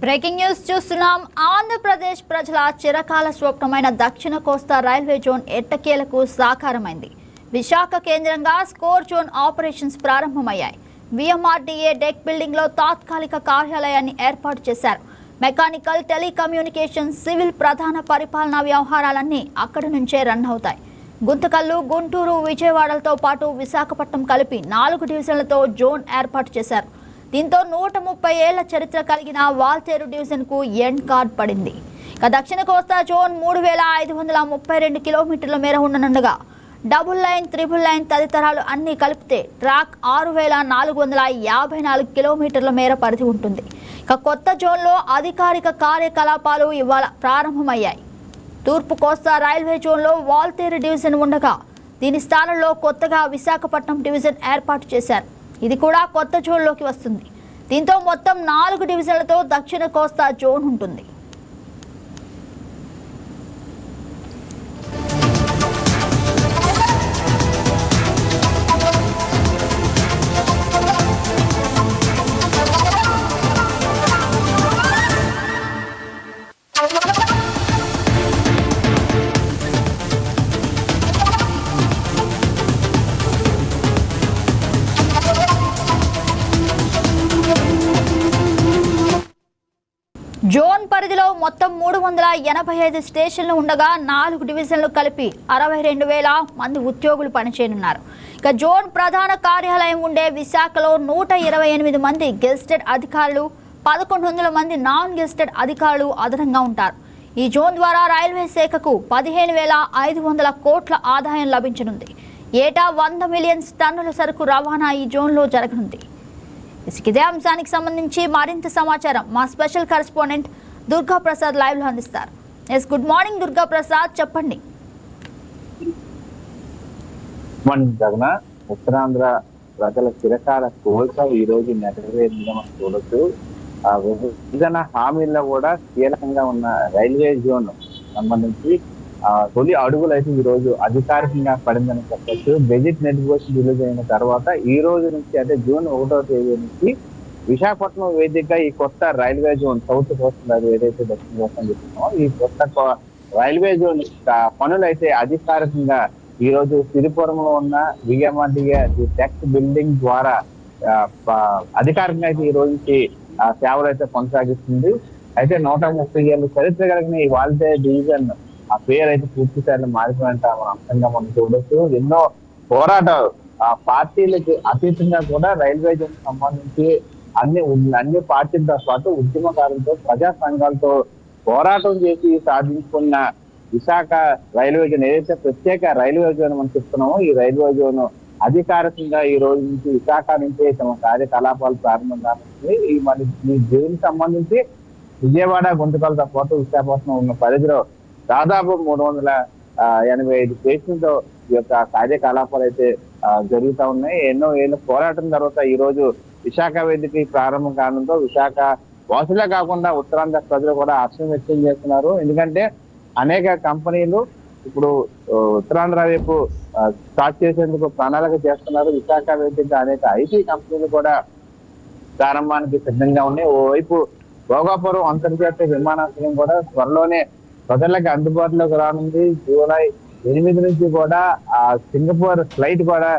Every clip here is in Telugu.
బ్రేకింగ్ న్యూస్ చూస్తున్నాం. ఆంధ్రప్రదేశ్ ప్రజల చిరకాల స్వప్నమైన దక్షిణ కోస్తా రైల్వే జోన్ ఎట్టకేలకు సాకారమైంది. విశాఖ కేంద్రంగా స్కోర్ జోన్ ఆపరేషన్స్ ప్రారంభమయ్యాయి. విఎంఆర్డీఏ డెక్ బిల్డింగ్ లో తాత్కాలిక కార్యాలయాన్ని ఏర్పాటు చేశారు. మెకానికల్, టెలికమ్యూనికేషన్, సివిల్ ప్రధాన పరిపాలనా వ్యవహారాలన్నీ అక్కడి నుంచే రన్ అవుతాయి. గుంతకల్లు, గుంటూరు, విజయవాడలతో పాటు విశాఖపట్నం కలిపి 4 డివిజన్లతో జోన్ ఏర్పాటు చేశారు. దీంతో 130 ఏళ్ల చరిత్ర కలిగిన వాల్తేరు డివిజన్ కు ఎండ్ కార్డ్ పడింది. దక్షిణ కోస్తా జోన్ 3532 కిలోమీటర్ల మేర ఉండనుండగా డబుల్ లైన్, త్రిబుల్ లైన్ తదితరాలు అన్ని కలిపితే ట్రాక్ 6454 కిలోమీటర్ల మేర పరిధి ఉంటుంది. కొత్త జోన్లో అధికారిక కార్యకలాపాలు ఇవాళ ప్రారంభమయ్యాయి. తూర్పు కోస్తా రైల్వే జోన్లో వాల్తేరు డివిజన్ ఉండగా దీని స్థానంలో కొత్తగా విశాఖపట్నం డివిజన్ ఏర్పాటు చేశారు. ఇది కూడా కొత్త జోన్లోకి వస్తుంది. దీంతో మొత్తం 4 డివిజన్లతో దక్షిణ కోస్తా జోన్ ఉంటుంది. జోన్ పరిధిలో మొత్తం 385 స్టేషన్లు ఉండగా 4 డివిజన్లు కలిపి 62,000 మంది ఉద్యోగులు పనిచేయనున్నారు. జోన్ ప్రధాన కార్యాలయం ఉండే విశాఖలో 128 మంది గెజిటెడ్ అధికారులు, 1100 మంది నాన్ గెజిటెడ్ అధికారులు అదనంగా ఉంటారు. ఈ జోన్ ద్వారా రైల్వే శాఖకు 15,500 కోట్ల ఆదాయం లభించనుంది. ఏటా 100 మిలియన్ టన్నుల సరుకు రవాణా ఈ జోన్లో జరగనుంది. ఇదే అంశానికి సంబంధించి మరింత సమాచారం మా special correspondent Durga Prasad live లో అందిస్తారు. గుడ్ మార్నింగ్ దుర్గా ప్రసాద్, చెప్పండి. ఉత్తరాంధ్ర ప్రజల చిరకాల కోరిక ఈ రోజు నెరవేరిందని మనం చూడొచ్చు. ఆ విభజన హామీల్లో కూడా కీలకంగా ఉన్న రైల్వే జోన్ సంబంధించి తొలి అడుగులు అయితే ఈ రోజు అధికారికంగా పడిందని చెప్పచ్చు. బడ్జెట్ నోటిఫికేషన్ రిలీజ్ అయిన తర్వాత ఈ రోజు నుంచి అంటే జూన్ 1వ తేదీ నుంచి విశాఖపట్నం వేదికగా ఈ కొత్త రైల్వే జోన్ సౌత్ కోస్ట్ ఏదైతే దక్షిణ కోస్తా చెప్తున్నామో ఈ కొత్త రైల్వే జోన్ పనులు అయితే అధికారికంగా ఈ రోజు సిరిపురంలో ఉన్న విఎంఆర్డీఏ డెక్ బిల్డింగ్ ద్వారా అధికారికంగా అయితే ఈ రోజు నుంచి సేవలు అయితే కొనసాగిస్తుంది. అయితే 130 ఏళ్ళు చరిత్ర కలిగిన ఈ వాల్తేరు డివిజన్ ఆ పేరు అయితే పూర్తి స్థాయిలో మారిపోయినంత అంశంగా మనం చూడొచ్చు. ఎన్నో పోరాటాలు పార్టీలకు అతీతంగా కూడా రైల్వే జోన్ సంబంధించి అన్ని పార్టీలతో పాటు ఉద్యమకారులతో, ప్రజా సంఘాలతో పోరాటం చేసి సాధించుకున్న విశాఖ రైల్వే జోన్ ఏదైతే ప్రత్యేక రైల్వే జోన్ మనం చెప్తున్నామో ఈ రైల్వే జోన్ అధికారికంగా ఈ రోజు నుంచి విశాఖ నుంచే తమ కార్యకలాపాలు ప్రారంభం కానుంది. ఈ జోన్ సంబంధించి విజయవాడ, గుంతకల్తో పాటు విశాఖపట్నం ఉన్న పరిధిలో దాదాపు 385 స్టేషన్లతో ఈ యొక్క కార్యకలాపాలు అయితే జరుగుతూ ఉన్నాయి. ఎన్నో ఏళ్ళ పోరాటం తర్వాత ఈ రోజు విశాఖ వేదిక ప్రారంభం కావడంతో విశాఖ వాసులే కాకుండా ఉత్తరాంధ్ర ప్రజలు కూడా హర్షం వ్యక్తం చేస్తున్నారు. ఎందుకంటే అనేక కంపెనీలు ఇప్పుడు ఉత్తరాంధ్ర వైపు స్టార్ట్ చేసేందుకు ప్రణాళిక చేస్తున్నారు. విశాఖ వేదిక అనేక ఐటీ కంపెనీలు కూడా ప్రారంభానికి సిద్ధంగా ఉన్నాయి. ఓవైపు భోగాపురం అంతర్జాతీయ విమానాశ్రయం కూడా త్వరలోనే ప్రజలకు అందుబాటులోకి రానుంది. జూలై 8 నుంచి కూడా ఆ సింగపూర్ ఫ్లైట్ కూడా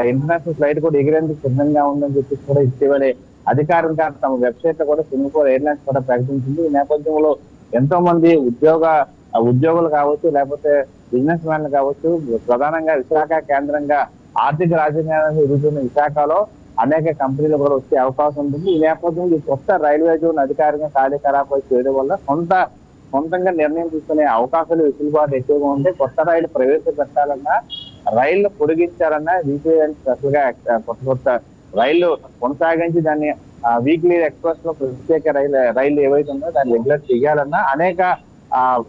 ఇంటర్నేషనల్ ఫ్లైట్ కూడా ఎగిరేందుకు సిద్ధంగా ఉందని చెప్పి కూడా ఇటీవలే అధికారికంగా తమ వెబ్సైట్ లో కూడా సింగపూర్ ఎయిర్లైన్స్ కూడా ప్రకటించింది. ఈ నేపథ్యంలో ఎంతో మంది ఉద్యోగులు కావచ్చు, లేకపోతే బిజినెస్ మ్యాన్లు కావచ్చు, ప్రధానంగా విశాఖ కేంద్రంగా ఆర్థిక రాజధాని ఎదుగుతున్న విశాఖలో అనేక కంపెనీలు కూడా వచ్చే అవకాశం ఉంటుంది. ఈ నేపథ్యంలో ఈ కొత్త రైల్వే జోన్ అధికారికంగా కార్యకలాపాలు చేయడం వల్ల సొంతంగా నిర్ణయం తీసుకునే అవకాశాలు, వెసులుబాటు ఎక్కువగా ఉంటే కొత్త రైలు ప్రవేశపెట్టాలన్నా, రైళ్లు పొడిగించాలన్నా, స్పెషల్ గా కొత్త రైళ్లు కొనసాగించి దాన్ని వీక్లీ ఎక్స్ప్రెస్ లో ప్రత్యేక రైళ్లు ఏవైతే ఉందో దాన్ని రెగ్యులర్ చేయాలన్నా అనేక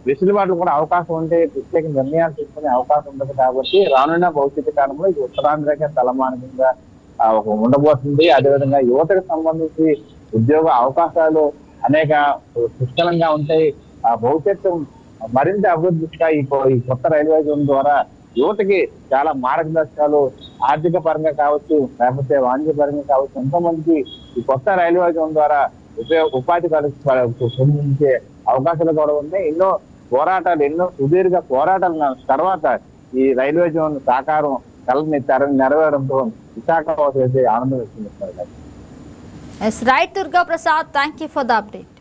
వెసులుబాట్లు కూడా అవకాశం ఉంటే ప్రత్యేక నిర్ణయాలు తీసుకునే అవకాశం ఉండదు. కాబట్టి రానున్న భవిష్యత్తు కాలంలో ఇది ఉత్తరాంధ్రకే తలమానికంగా ఉండబోతుంది. అదేవిధంగా యువతకు సంబంధించి ఉద్యోగ అవకాశాలు అనేక పుష్కలంగా ఉంటాయి. భవిష్యత్తు మరింత అభివృద్ధి దిశగా ఈ కొత్త రైల్వే జోన్ ద్వారా యువతకి చాలా మార్గదర్శకాలు ఆర్థిక పరంగా కావచ్చు, లేకపోతే వాణిజ్య పరంగా కావచ్చు, ఎంతో మందికి ఈ కొత్త రైల్వే జోన్ ద్వారా ఉపాధి పొందించే అవకాశాలు కూడా ఉన్నాయి. ఎన్నో పోరాటాలు, ఎన్నో సుదీర్ఘ పోరాటాల తర్వాత ఈ రైల్వే జోన్ సాకారం కళని నెరవేరడంతో విశాఖ ఆనందం వచ్చింది. Yes right Durga Prasad, thank you for the update.